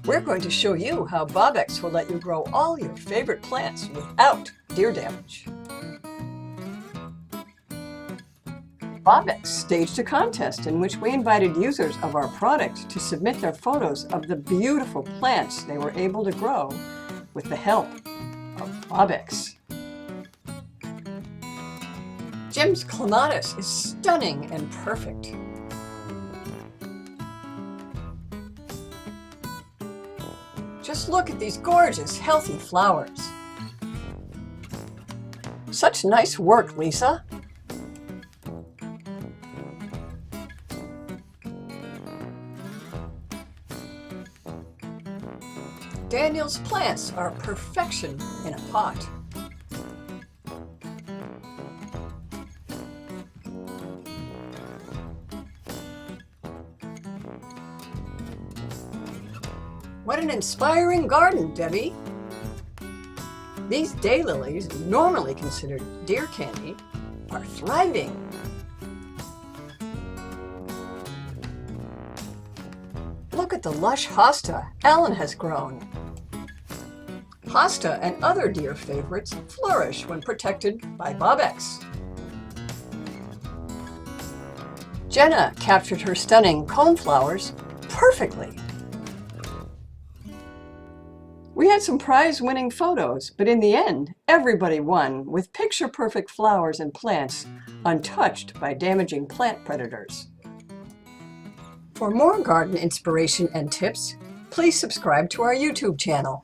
We're going to show you how Bobbex will let you grow all your favorite plants without deer damage. Bobbex staged a contest in which we invited users of our product to submit their photos of the beautiful plants they were able to grow with the help of Bobbex. Jim's clematis is stunning and perfect. Just look at these gorgeous, healthy flowers. Such nice work, Lisa. Daniel's plants are perfection in a pot. What an inspiring garden, Debbie! These daylilies, normally considered deer candy, are thriving. Look at the lush hosta Ellen has grown. Hosta and other deer favorites flourish when protected by Bobbex. Jenna captured her stunning coneflowers perfectly. We had some prize-winning photos, but in the end, everybody won with picture-perfect flowers and plants untouched by damaging plant predators. For more garden inspiration and tips, please subscribe to our YouTube channel.